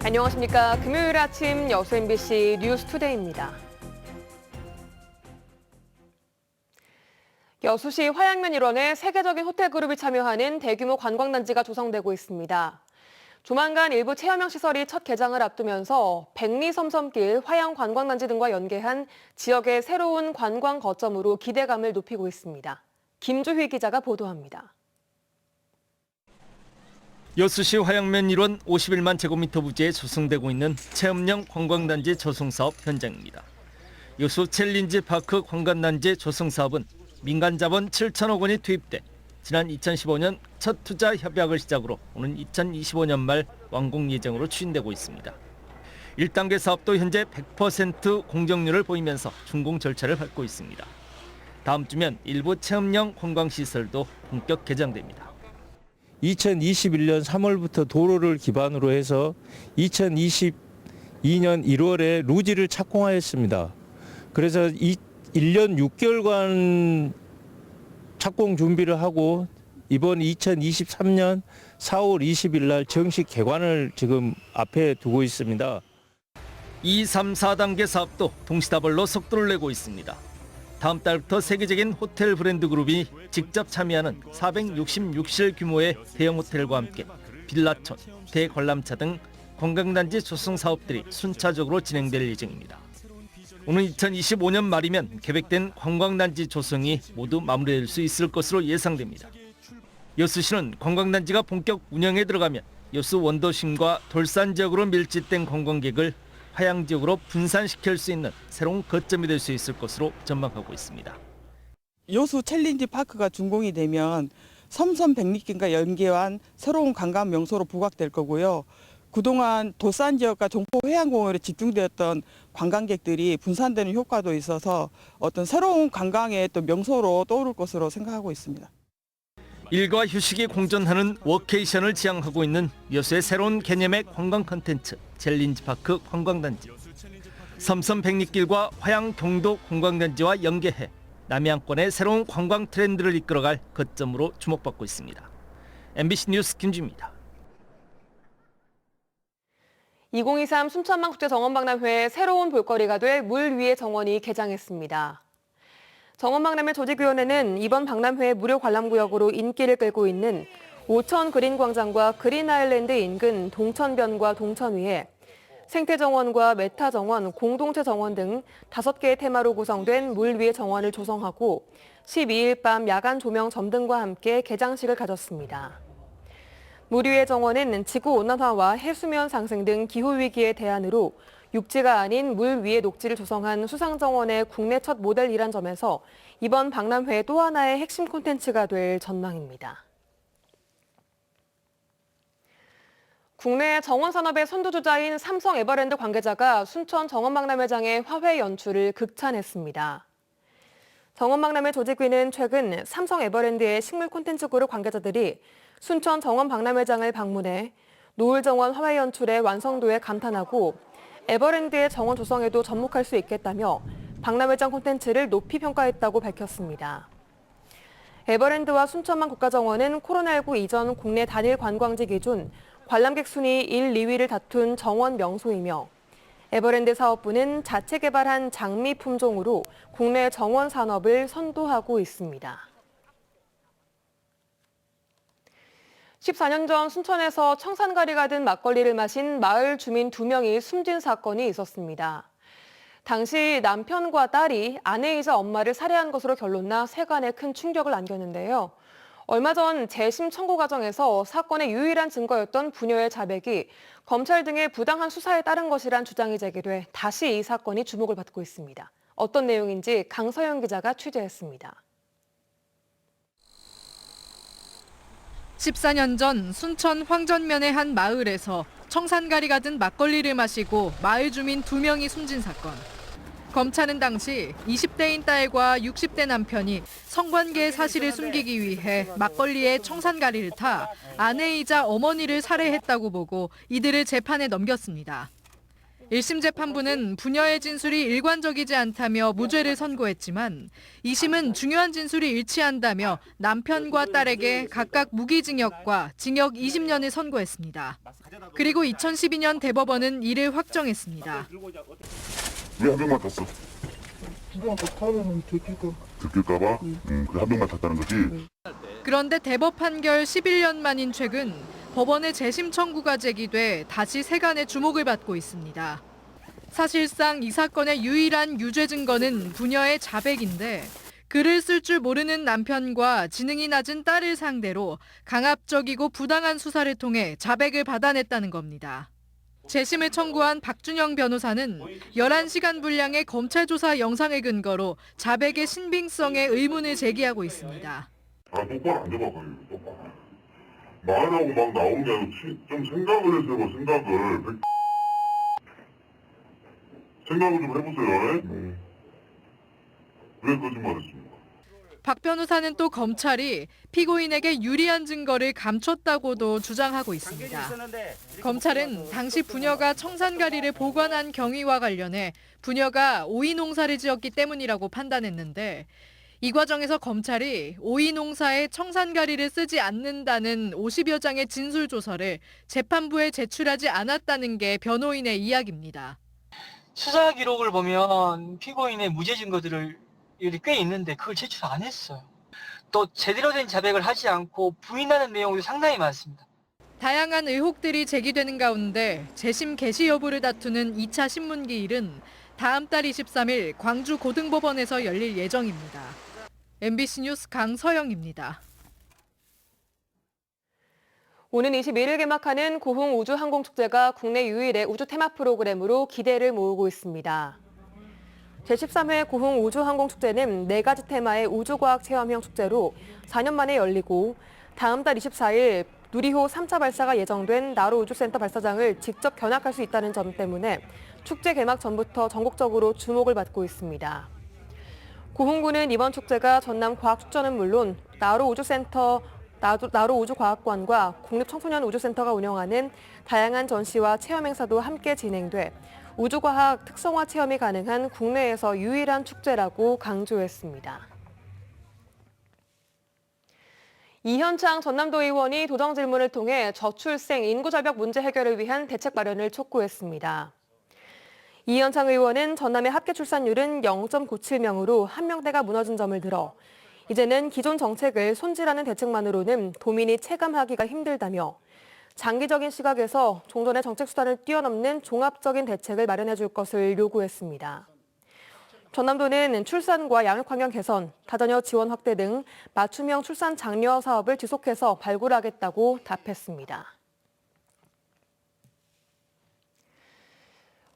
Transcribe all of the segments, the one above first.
안녕하십니까. 금요일 아침 여수 MBC 뉴스투데이입니다. 여수시 화양면 일원에 세계적인 호텔 그룹이 참여하는 대규모 관광단지가 조성되고 있습니다. 조만간 일부 체험형 시설이 첫 개장을 앞두면서 백리섬섬길, 화양관광단지 등과 연계한 지역의 새로운 관광 거점으로 기대감을 높이고 있습니다. 김주희 기자가 보도합니다. 여수시 화양면 일원 51만 제곱미터 부지에 조성되고 있는 체험형 관광단지 조성사업 현장입니다. 여수 챌린지 파크 관광단지 조성사업은 민간 자본 7천억 원이 투입돼 지난 2015년 첫 투자 협약을 시작으로 오는 2025년 말 완공 예정으로 추진되고 있습니다. 1단계 사업도 현재 100% 공정률을 보이면서 준공 절차를 밟고 있습니다. 다음 주면 일부 체험형 관광시설도 본격 개장됩니다. 2021년 3월부터 도로를 기반으로 해서 2022년 1월에 루지를 착공하였습니다. 그래서 1년 6개월간 착공 준비를 하고 이번 2023년 4월 20일 날 정식 개관을 지금 앞에 두고 있습니다. 2, 3, 4단계 사업도 동시다발로 속도를 내고 있습니다. 다음 달부터 세계적인 호텔 브랜드 그룹이 직접 참여하는 466실 규모의 대형 호텔과 함께 빌라촌, 대관람차 등 관광단지 조성 사업들이 순차적으로 진행될 예정입니다. 오는 2025년 말이면 계획된 관광단지 조성이 모두 마무리될 수 있을 것으로 예상됩니다. 여수시는 관광단지가 본격 운영에 들어가면 여수 원도심과 돌산 지역으로 밀집된 관광객을 화양 지역으로 분산시킬 수 있는 새로운 거점이 될 수 있을 것으로 전망하고 있습니다. 여수 챌린지 파크가 준공이 되면 섬섬 백리길과 연계한 새로운 관광 명소로 부각될 거고요. 그동안 돌산 지역과 종포 해양공원에 집중되었던 관광객들이 분산되는 효과도 있어서 어떤 새로운 관광의 또 명소로 떠오를 것으로 생각하고 있습니다. 일과 휴식이 공존하는 워케이션을 지향하고 있는 여수의 새로운 개념의 관광 콘텐츠 챌린지파크 관광단지. 섬섬 백리길과 화양 경도 관광단지와 연계해 남해안권의 새로운 관광 트렌드를 이끌어갈 거점으로 주목받고 있습니다. MBC 뉴스 김주입니다. 2023 순천만국제정원박람회의 새로운 볼거리가 될 물 위의 정원이 개장했습니다. 정원박람회 조직위원회는 이번 박람회 무료 관람구역으로 인기를 끌고 있는 오천 그린광장과 그린아일랜드 인근 동천변과 동천위에 생태정원과 메타정원, 공동체정원 등 5개의 테마로 구성된 물 위의 정원을 조성하고 12일 밤 야간 조명 점등과 함께 개장식을 가졌습니다. 물 위의 정원은 지구온난화와 해수면 상승 등 기후위기의 대안으로 육지가 아닌 물 위의 녹지를 조성한 수상정원의 국내 첫 모델이란 점에서 이번 박람회 또 하나의 핵심 콘텐츠가 될 전망입니다. 국내 정원산업의 선두주자인 삼성 에버랜드 관계자가 순천 정원박람회장의 화훼 연출을 극찬했습니다. 정원박람회 조직위는 최근 삼성 에버랜드의 식물 콘텐츠 그룹 관계자들이 순천 정원박람회장을 방문해 노을정원 화훼 연출의 완성도에 감탄하고 에버랜드의 정원 조성에도 접목할 수 있겠다며 박람회장 콘텐츠를 높이 평가했다고 밝혔습니다. 에버랜드와 순천만 국가정원은 코로나19 이전 국내 단일 관광지 기준 관람객 순위 1, 2위를 다툰 정원 명소이며 에버랜드 사업부는 자체 개발한 장미 품종으로 국내 정원 산업을 선도하고 있습니다. 14년 전 순천에서 청산가리가 든 막걸리를 마신 마을 주민 2명이 숨진 사건이 있었습니다. 당시 남편과 딸이 아내이자 엄마를 살해한 것으로 결론나 세간에 큰 충격을 안겼는데요. 얼마 전 재심 청구 과정에서 사건의 유일한 증거였던 부녀의 자백이 검찰 등의 부당한 수사에 따른 것이란 주장이 제기돼 다시 이 사건이 주목을 받고 있습니다. 어떤 내용인지 강서영 기자가 취재했습니다. 14년 전 순천 황전면의 한 마을에서 청산가리가 든 막걸리를 마시고 마을 주민 2명이 숨진 사건. 검찰은 당시 20대인 딸과 60대 남편이 성관계의 사실을 숨기기 위해 막걸리에 청산가리를 타 아내이자 어머니를 살해했다고 보고 이들을 재판에 넘겼습니다. 1심 재판부는 부녀의 진술이 일관적이지 않다며 무죄를 선고했지만 2심은 중요한 진술이 일치한다며 남편과 딸에게 각각 무기징역과 징역 20년을 선고했습니다. 그리고 2012년 대법원은 이를 확정했습니다. 왜 한 명만 탔어? 그냥 타면 들킬까? 들킬까봐? 그래 한 명만 탔다는 거지? 그런데 대법 판결 11년 만인 최근 법원의 재심 청구가 제기돼 다시 세간의 주목을 받고 있습니다. 사실상 이 사건의 유일한 유죄 증거는 부녀의 자백인데 글을 쓸 줄 모르는 남편과 지능이 낮은 딸을 상대로 강압적이고 부당한 수사를 통해 자백을 받아냈다는 겁니다. 재심을 청구한 박준영 변호사는 11시간 분량의 검찰 조사 영상을 근거로 자백의 신빙성에 의문을 제기하고 있습니다. 똑바로 앉아봐, 똑바로. 말하고 막 나오는 게 아니고 좀 생각을 해서 생각을. 생각을 좀 해보세요. 왜 거짓말했습니까? 박 변호사는 또 검찰이 피고인에게 유리한 증거를 감췄다고도 주장하고 있습니다. 검찰은 당시 부녀가 청산가리를 보관한 경위와 관련해 부녀가 오이 농사를 지었기 때문이라고 판단했는데 이 과정에서 검찰이 오이 농사에 청산가리를 쓰지 않는다는 50여 장의 진술조서를 재판부에 제출하지 않았다는 게 변호인의 이야기입니다. 수사 기록을 보면 피고인의 무죄 증거들이 꽤 있는데 그걸 제출 안 했어요. 또 제대로 된 자백을 하지 않고 부인하는 내용도 상당히 많습니다. 다양한 의혹들이 제기되는 가운데 재심 개시 여부를 다투는 2차 신문기일은 다음 달 23일 광주 고등법원에서 열릴 예정입니다. MBC 뉴스 강서영입니다. 오는 21일 개막하는 고흥 우주항공축제가 국내 유일의 우주 테마 프로그램으로 기대를 모으고 있습니다. 제13회 고흥 우주항공축제는 4가지 테마의 우주과학 체험형 축제로 4년 만에 열리고 다음 달 24일 누리호 3차 발사가 예정된 나로 우주센터 발사장을 직접 견학할 수 있다는 점 때문에 축제 개막 전부터 전국적으로 주목을 받고 있습니다. 고흥구는 이번 축제가 전남 과학축전은 물론 나로 우주과학관과 국립청소년우주센터가 운영하는 다양한 전시와 체험 행사도 함께 진행돼 우주과학 특성화 체험이 가능한 국내에서 유일한 축제라고 강조했습니다. 이현창 전남도 의원이 도정 질문을 통해 저출생 인구 절벽 문제 해결을 위한 대책 마련을 촉구했습니다. 이현창 의원은 전남의 합계 출산율은 0.97명으로 한 명대가 무너진 점을 들어 이제는 기존 정책을 손질하는 대책만으로는 도민이 체감하기가 힘들다며 장기적인 시각에서 종전의 정책 수단을 뛰어넘는 종합적인 대책을 마련해 줄 것을 요구했습니다. 전남도는 출산과 양육 환경 개선, 다자녀 지원 확대 등 맞춤형 출산 장려 사업을 지속해서 발굴하겠다고 답했습니다.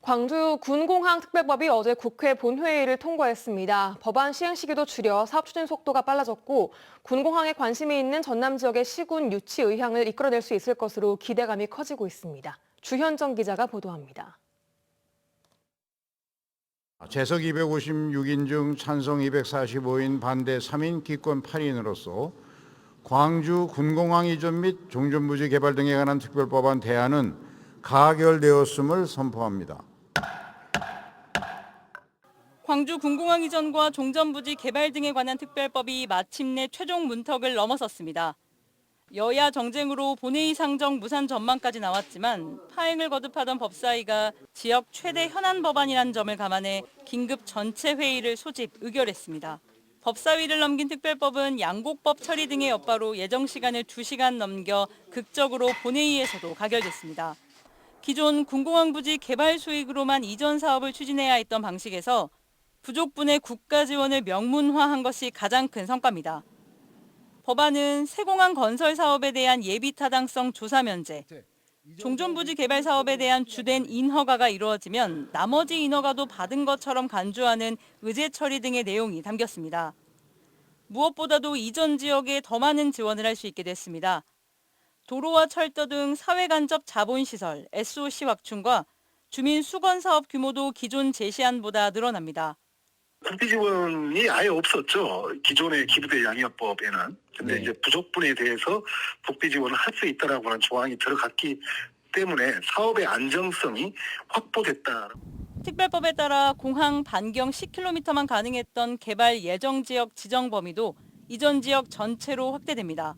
광주 군공항 특별법이 어제 국회 본회의를 통과했습니다. 법안 시행 시기도 줄여 사업 추진 속도가 빨라졌고 군공항에 관심이 있는 전남 지역의 시군 유치 의향을 이끌어낼 수 있을 것으로 기대감이 커지고 있습니다. 주현정 기자가 보도합니다. 재석 256인 중 찬성 245인, 반대 3인, 기권 8인으로서 광주 군공항 이전 및 종전부지 개발 등에 관한 특별법안 대안은 가결되었음을 선포합니다. 광주 군공항 이전과 종전부지 개발 등에 관한 특별법이 마침내 최종 문턱을 넘어섰습니다. 여야 정쟁으로 본회의 상정 무산 전망까지 나왔지만 파행을 거듭하던 법사위가 지역 최대 현안 법안이라는 점을 감안해 긴급 전체 회의를 소집 의결했습니다. 법사위를 넘긴 특별법은 양곡법 처리 등의 여파로 예정 시간을 2시간 넘겨 극적으로 본회의에서도 가결됐습니다. 기존 군공항 부지 개발 수익으로만 이전 사업을 추진해야 했던 방식에서 부족분의 국가 지원을 명문화한 것이 가장 큰 성과입니다. 법안은 세공항 건설 사업에 대한 예비 타당성 조사 면제, 종전부지 개발 사업에 대한 주된 인허가가 이루어지면 나머지 인허가도 받은 것처럼 간주하는 의제 처리 등의 내용이 담겼습니다. 무엇보다도 이전 지역에 더 많은 지원을 할 수 있게 됐습니다. 도로와 철도 등 사회 간접 자본시설, SOC 확충과 주민 수건 사업 규모도 기존 제시안보다 늘어납니다. 국비 지원이 아예 없었죠. 기존의 기부대 양육법에는. 근데 이제 부족분에 대해서 국비 지원을 할 수 있다라고 하는 조항이 들어갔기 때문에 사업의 안정성이 확보됐다. 특별법에 따라 공항 반경 10km만 가능했던 개발 예정 지역 지정 범위도 이전 지역 전체로 확대됩니다.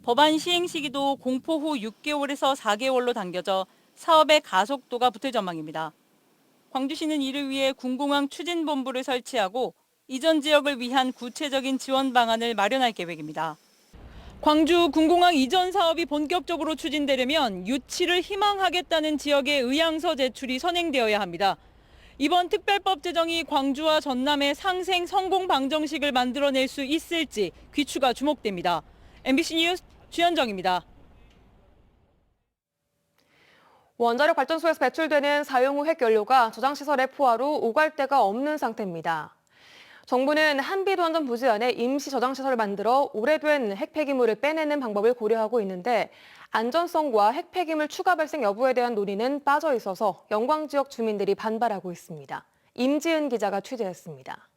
법안 시행 시기도 공포 후 6개월에서 4개월로 당겨져 사업의 가속도가 붙을 전망입니다. 광주시는 이를 위해 군공항 추진본부를 설치하고 이전 지역을 위한 구체적인 지원 방안을 마련할 계획입니다. 광주 군공항 이전 사업이 본격적으로 추진되려면 유치를 희망하겠다는 지역의 의향서 제출이 선행되어야 합니다. 이번 특별법 제정이 광주와 전남의 상생 성공 방정식을 만들어낼 수 있을지 귀추가 주목됩니다. MBC 뉴스 주현정입니다. 원자력 발전소에서 배출되는 사용 후 핵연료가 저장시설의 포화로 오갈 데가 없는 상태입니다. 정부는 한빛원전 부지 안에 임시 저장시설을 만들어 오래된 핵폐기물을 빼내는 방법을 고려하고 있는데 안전성과 핵폐기물 추가 발생 여부에 대한 논의는 빠져 있어서 영광 지역 주민들이 반발하고 있습니다. 임지은 기자가 취재했습니다.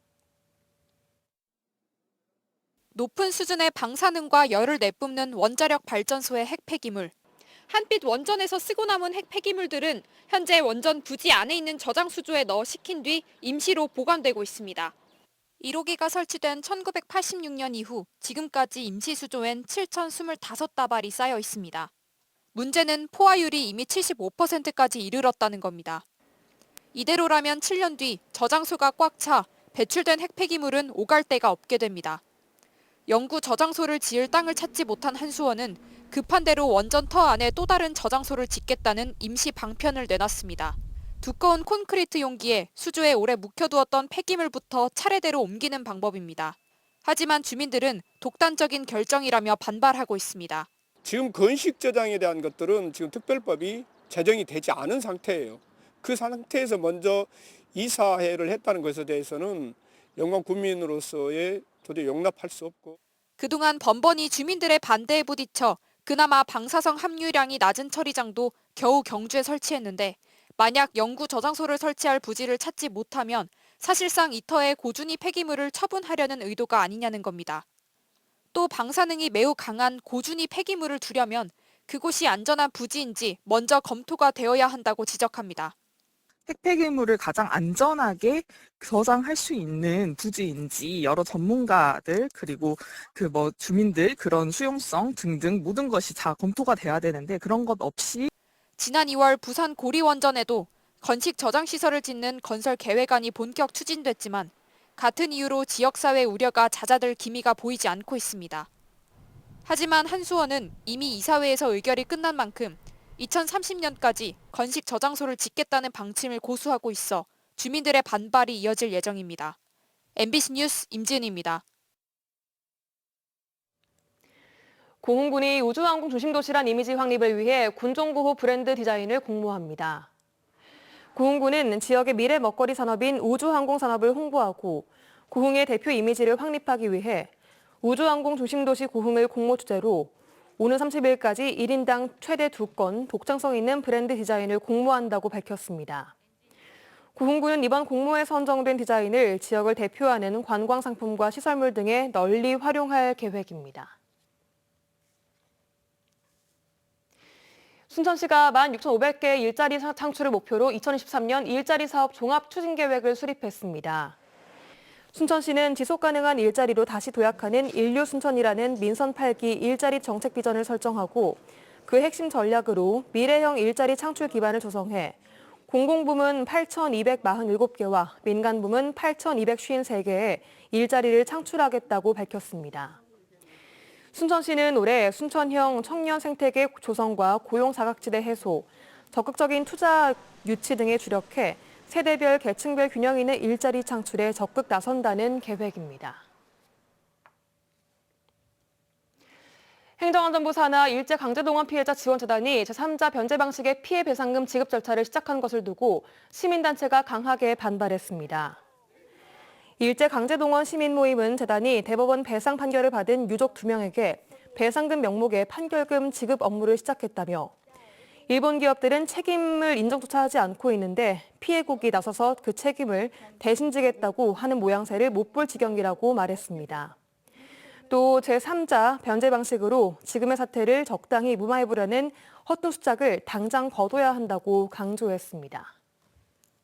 높은 수준의 방사능과 열을 내뿜는 원자력 발전소의 핵폐기물. 한빛 원전에서 쓰고 남은 핵폐기물들은 현재 원전 부지 안에 있는 저장 수조에 넣어 식힌 뒤 임시로 보관되고 있습니다. 1호기가 설치된 1986년 이후 지금까지 임시 수조엔 7,025다발이 쌓여 있습니다. 문제는 포화율이 이미 75%까지 이르렀다는 겁니다. 이대로라면 7년 뒤 저장소가 꽉 차 배출된 핵폐기물은 오갈 데가 없게 됩니다. 영구 저장소를 지을 땅을 찾지 못한 한수원은 급한 대로 원전 터 안에 또 다른 저장소를 짓겠다는 임시 방편을 내놨습니다. 두꺼운 콘크리트 용기에 수조에 오래 묵혀두었던 폐기물부터 차례대로 옮기는 방법입니다. 하지만 주민들은 독단적인 결정이라며 반발하고 있습니다. 지금 건식 저장에 대한 것들은 지금 특별법이 제정이 되지 않은 상태예요. 그 상태에서 먼저 이사회를 했다는 것에 대해서는 영광 국민으로서의 도저히 용납할 수 없고. 그동안 번번이 주민들의 반대에 부딪혀 그나마 방사성 함유량이 낮은 처리장도 겨우 경주에 설치했는데 만약 영구 저장소를 설치할 부지를 찾지 못하면 사실상 이 터에 고준위 폐기물을 처분하려는 의도가 아니냐는 겁니다. 또 방사능이 매우 강한 고준위 폐기물을 두려면 그곳이 안전한 부지인지 먼저 검토가 되어야 한다고 지적합니다. 핵폐기물을 가장 안전하게 저장할 수 있는 부지인지 여러 전문가들 그리고 주민들 그런 수용성 등등 모든 것이 다 검토가 돼야 되는데 그런 것 없이 지난 2월 부산 고리원전에도 건식 저장시설을 짓는 건설 계획안이 본격 추진됐지만 같은 이유로 지역사회 우려가 잦아들 기미가 보이지 않고 있습니다. 하지만 한수원은 이미 이사회에서 의결이 끝난 만큼 2030년까지 건식 저장소를 짓겠다는 방침을 고수하고 있어 주민들의 반발이 이어질 예정입니다. MBC 뉴스 임지은입니다. 고흥군이 우주항공 중심도시란 이미지 확립을 위해 군종구호 브랜드 디자인을 공모합니다. 고흥군은 지역의 미래 먹거리 산업인 우주항공 산업을 홍보하고 고흥의 대표 이미지를 확립하기 위해 우주항공 중심도시 고흥을 공모 주제로 오는 30일까지 1인당 최대 2건 독창성 있는 브랜드 디자인을 공모한다고 밝혔습니다. 고흥군은 이번 공모에 선정된 디자인을 지역을 대표하는 관광 상품과 시설물 등에 널리 활용할 계획입니다. 순천시가 16,500개의 일자리 창출을 목표로 2023년 일자리 사업 종합 추진 계획을 수립했습니다. 순천시는 지속가능한 일자리로 다시 도약하는 인류순천이라는 민선 8기 일자리 정책 비전을 설정하고 그 핵심 전략으로 미래형 일자리 창출 기반을 조성해 공공부문 8,247개와 민간부문 8,253개의 일자리를 창출하겠다고 밝혔습니다. 순천시는 올해 순천형 청년 생태계 조성과 고용 사각지대 해소, 적극적인 투자 유치 등에 주력해 세대별, 계층별 균형 있는 일자리 창출에 적극 나선다는 계획입니다. 행정안전부 산하 일제강제동원 피해자 지원재단이 제3자 변제 방식의 피해 배상금 지급 절차를 시작한 것을 두고 시민단체가 강하게 반발했습니다. 일제강제동원 시민모임은 재단이 대법원 배상 판결을 받은 유족 2명에게 배상금 명목의 판결금 지급 업무를 시작했다며 일본 기업들은 책임을 인정조차 하지 않고 있는데 피해국이 나서서 그 책임을 대신 지겠다고 하는 모양새를 못 볼 지경이라고 말했습니다. 또 제3자 변제 방식으로 지금의 사태를 적당히 무마해보려는 헛된 수작을 당장 거둬야 한다고 강조했습니다.